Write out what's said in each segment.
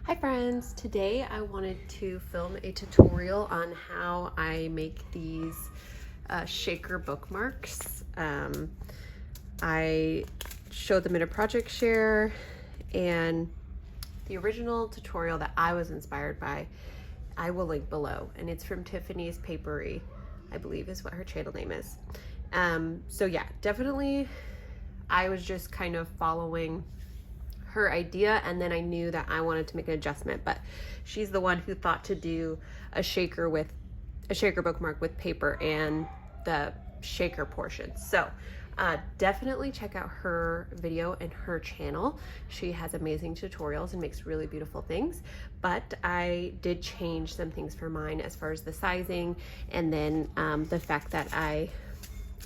Hi friends, today I wanted to film a tutorial on how I make these shaker bookmarks. I showed them in a project share, and the original tutorial that I was inspired by I will link below, and it's from Tiffany's Papery, I believe is what her channel name is. So yeah, definitely I was just kind of following her idea, and then I knew that I wanted to make an adjustment, but she's the one who thought to do a shaker bookmark with paper and the shaker portion. So definitely check out her video and her channel. She has amazing tutorials and makes really beautiful things, but I did change some things for mine as far as the sizing, and then the fact that I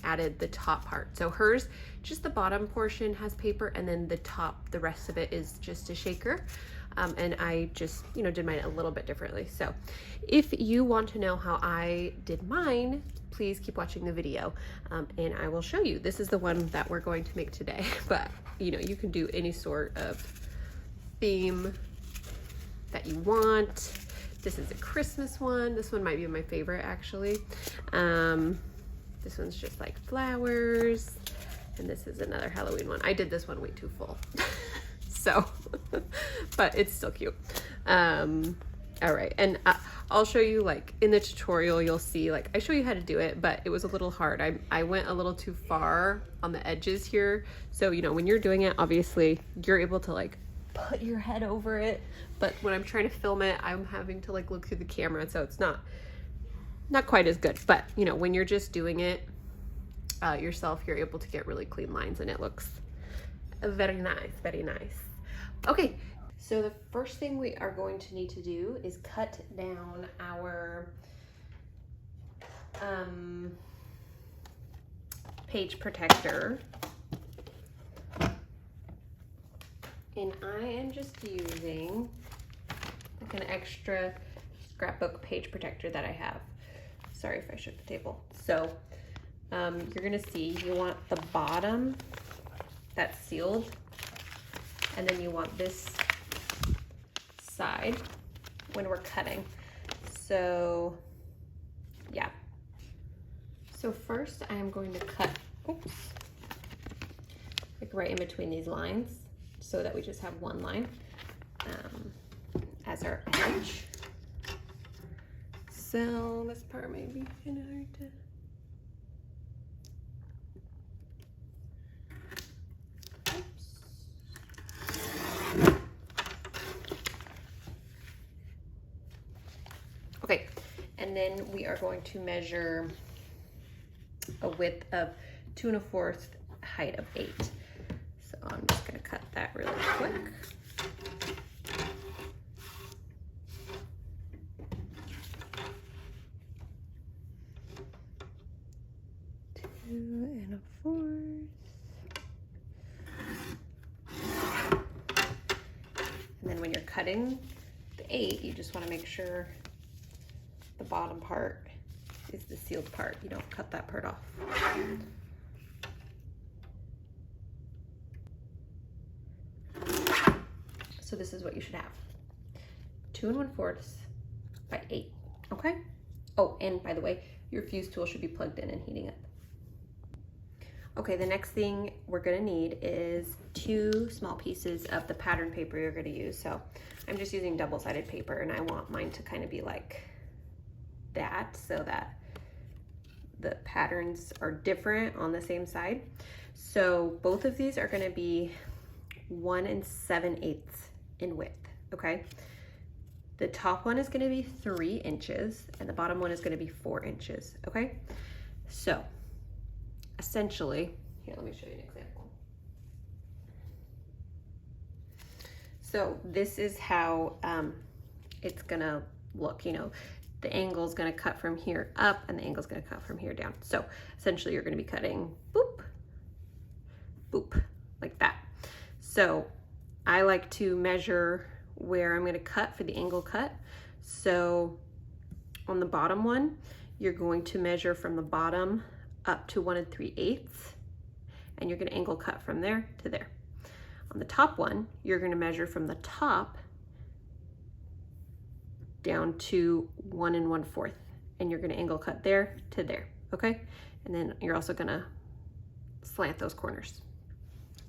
added the top part. So hers, just the bottom portion has paper, and then the rest of it is just a shaker. And I just, did mine a little bit differently. So if you want to know how I did mine, please keep watching the video, and I will show you. This is the one that we're going to make today, but you can do any sort of theme that you want. This is a Christmas one. This one might be my favorite, actually. This one's just like flowers, and this is another Halloween one. I did this one way too full, so, but it's still cute. All right, and I'll show you, like, in the tutorial, you'll see, like, I show you how to do it, but it was a little hard. I went a little too far on the edges here, so, when you're doing it, obviously, you're able to, like, put your head over it, but when I'm trying to film it, I'm having to, like, look through the camera, so it's not quite as good. But when you're just doing it yourself, you're able to get really clean lines, and it looks very nice, very nice. Okay, so the first thing we are going to need to do is cut down our page protector, and I am just using like an extra scrapbook page protector that I have. Sorry if I shook the table. So you're gonna see you want the bottom that's sealed, and then you want this side when we're cutting. So yeah. So first I am going to cut, like right in between these lines, so that we just have one line as our edge. So this part may be kind of hard to... Okay, and then we are going to measure a width of 2 1/4, height of 8. So I'm just gonna cut that really quick. And 1/4. And then when you're cutting the 8, you just want to make sure the bottom part is the sealed part. You don't cut that part off. So this is what you should have. 2 1/4 by 8. Okay? Oh, and by the way, your fuse tool should be plugged in and heating up. Okay, the next thing we're gonna need is 2 small pieces of the pattern paper you're gonna use. So I'm just using double-sided paper, and I want mine to kind of be like that, so that the patterns are different on the same side. So both of these are gonna be 1 7/8 in width, okay? The top one is gonna be 3 inches, and the bottom one is gonna be 4 inches, okay? So essentially, here, let me show you an example. So this is how it's gonna look. The angle's gonna cut from here up, and the angle's gonna cut from here down. So essentially, you're gonna be cutting boop, boop, like that. So I like to measure where I'm gonna cut for the angle cut. So on the bottom one, you're going to measure from the bottom up to 1 3/8, and you're gonna angle cut from there to there. On the top one, you're gonna measure from the top down to 1 1/4, and you're gonna angle cut there to there, okay? And then you're also gonna slant those corners.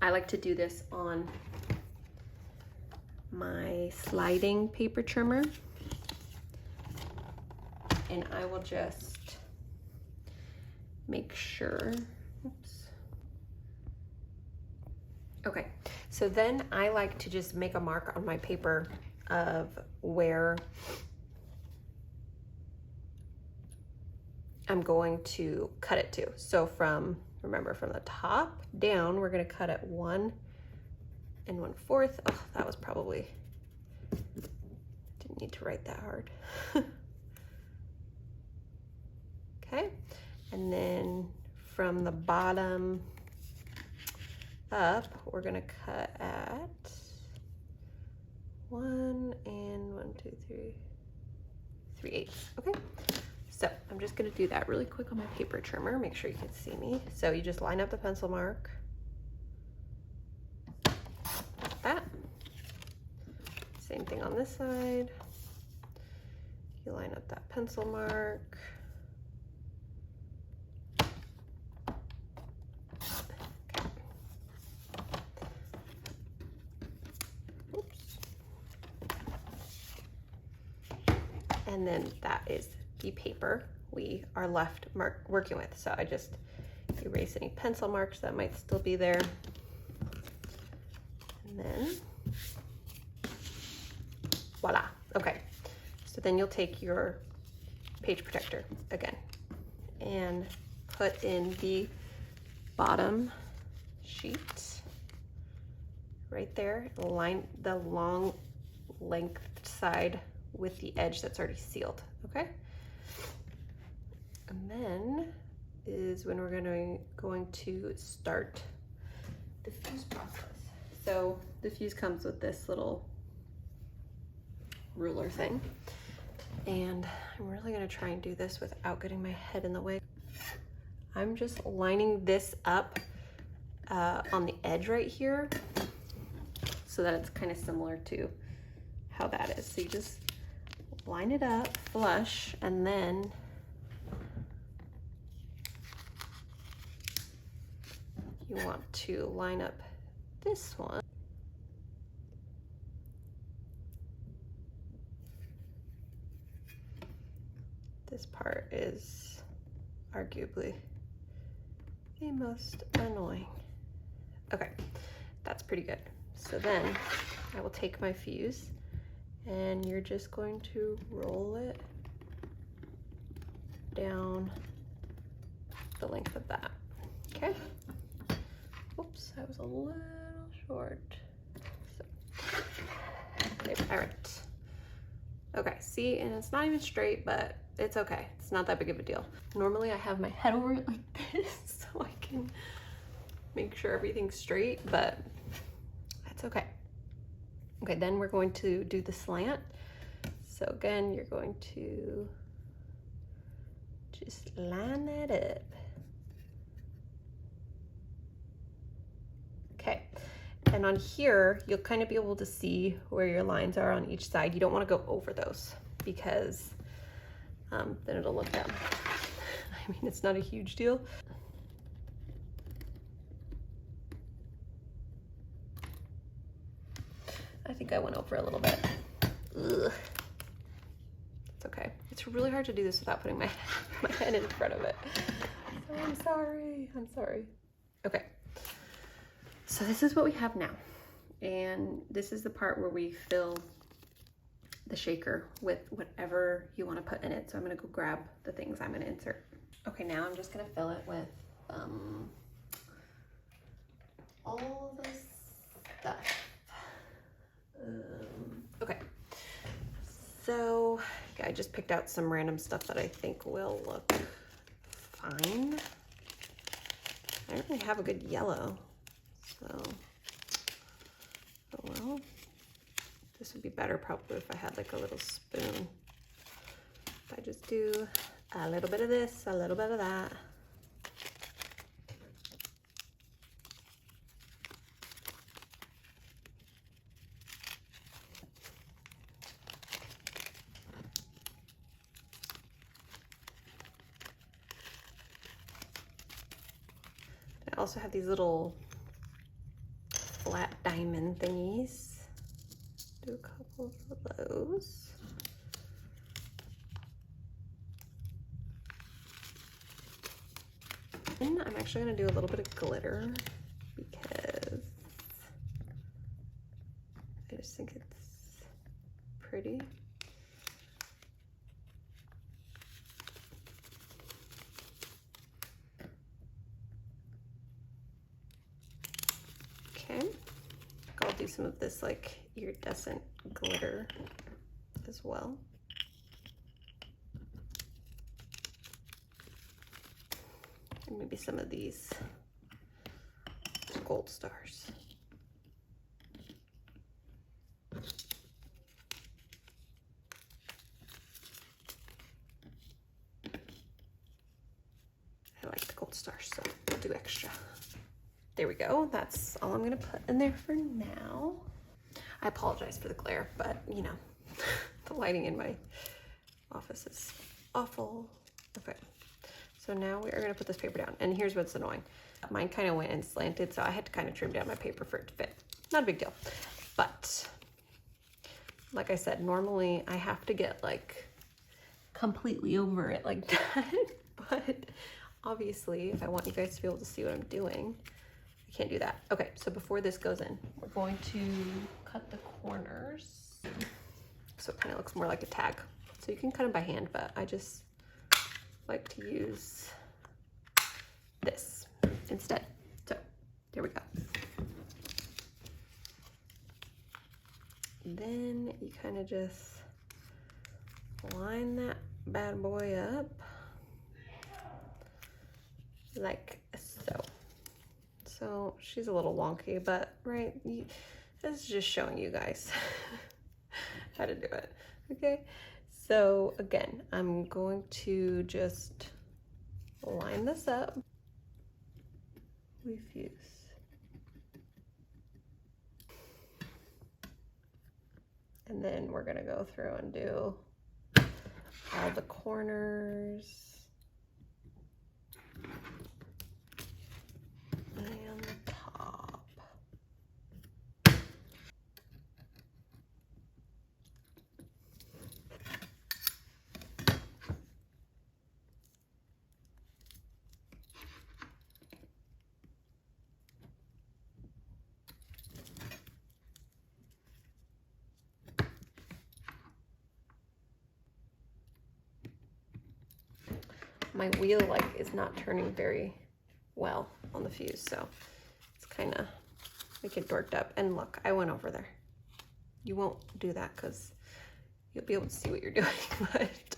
I like to do this on my sliding paper trimmer, and I will just make sure, oops. Okay, so then I like to just make a mark on my paper of where I'm going to cut it to. So remember from the top down, we're gonna cut at 1 1/4. Oh, that was probably, didn't need to write that hard. Okay, and then from the bottom up, we're gonna cut at 1 3/8. Okay, so I'm just gonna do that really quick on my paper trimmer, make sure you can see me. So you just line up the pencil mark, like that. Same thing on this side. You line up that pencil mark. Okay. Oops. And then that is the paper we are left working with. So I just erase any pencil marks that might still be there. And then, voila, okay. So then you'll take your page protector again and put in the bottom sheet right there, line the long length side with the edge that's already sealed, okay? And then is when we're going to start the fuse process. So the fuse comes with this little ruler thing, and I'm really gonna try and do this without getting my head in the way. I'm just lining this up on the edge right here so that it's kind of similar to how that is. So you just line it up flush, and then you want to line up this one. This part is arguably the most annoying. Okay, that's pretty good. So then I will take my fuse, and you're just going to roll it down the length of that, okay? Oops, I was a little short. So, okay, all right. Okay, see, and it's not even straight, but it's okay. It's not that big of a deal. Normally I have my head over it like this so I can make sure everything's straight, but that's okay. Okay, then we're going to do the slant. So again, you're going to just line that up. Okay, and on here, you'll kind of be able to see where your lines are on each side. You don't want to go over those because then it'll look dumb. I mean, it's not a huge deal. I think I went over a little bit. Ugh. It's okay. It's really hard to do this without putting my head in front of it. So I'm sorry. Okay. So this is what we have now. And this is the part where we fill the shaker with whatever you want to put in it. So I'm gonna go grab the things I'm gonna insert. Okay, now I'm just gonna fill it with all the stuff. Okay, so yeah, I just picked out some random stuff that I think will look fine. I don't really have a good yellow, so oh well. This would be better probably if I had like a little spoon. If I just do a little bit of this, a little bit of that. also have these little flat diamond thingies. Do a couple of those. And I'm actually going to do a little bit of glitter because I just think it's pretty. Okay, I'll do some of this like iridescent glitter as well. And maybe some of these gold stars. I like the gold stars, so I'll do extra. There we go. That's all I'm gonna put in there for now. I apologize for the glare, but you know, the lighting in my office is awful. Okay, so now we are gonna put this paper down, and here's what's annoying. Mine kind of went and slanted, so I had to kind of trim down my paper for it to fit. Not a big deal, but like I said, normally I have to get like completely over it like that, but obviously if I want you guys to be able to see what I'm doing, I can't do that. Okay, so before this goes in, we're going to cut the corners so it kind of looks more like a tag. So you can cut them by hand, but I just like to use this instead. So there we go. And then you kind of just line that bad boy up like so. So she's a little wonky, but right, this is just showing you guys how to do it. Okay, so again, I'm going to just line this up. We fuse. And then we're gonna go through and do all the corners and the top. My wheel like is not turning very well on the fuse, so it's kind of making it dorked up. And look, I went over there. You won't do that because you'll be able to see what you're doing, but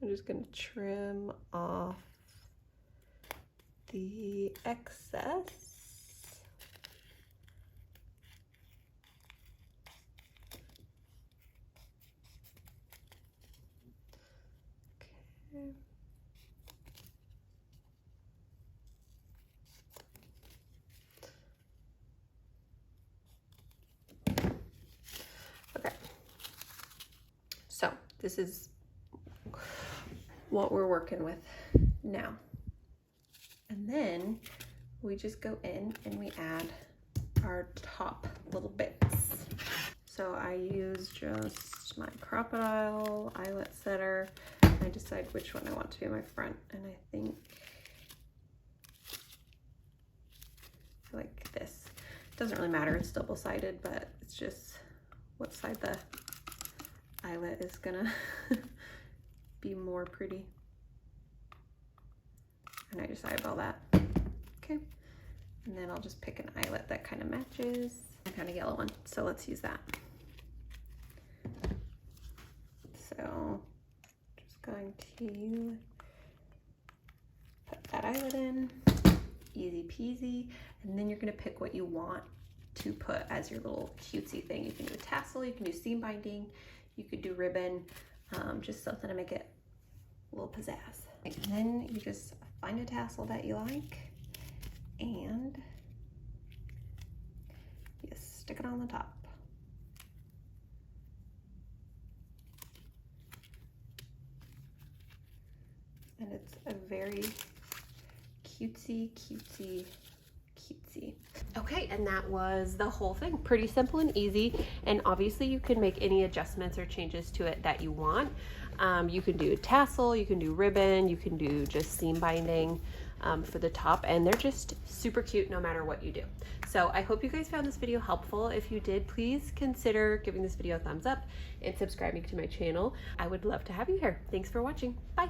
I'm just gonna trim off the excess. Okay. Okay, so this is what we're working with now. And then we just go in and we add our top little bits. So I use just my crocodile eyelet setter. I decide which one I want to be my front, and I think I like this. It doesn't really matter, it's double-sided, but it's just what side the eyelet is gonna be more pretty. And I just eyeball that. Okay. And then I'll just pick an eyelet that kind of matches. I found a yellow one, so let's use that. So just going to put that eyelet in, easy peasy. And then you're gonna pick what you want to put as your little cutesy thing. You can do a tassel, you can do seam binding, you could do ribbon, just something to make it a little pizzazz. And then you just find a tassel that you like and you stick it on the top. And it's a very cutesy cutesy. Okay, and that was the whole thing. Pretty simple and easy, and obviously you can make any adjustments or changes to it that you want. You can do tassel, you can do ribbon, you can do just seam binding for the top, and they're just super cute no matter what you do. So I hope you guys found this video helpful. If you did, please consider giving this video a thumbs up and subscribing to my channel. I would love to have you here. Thanks for watching. Bye.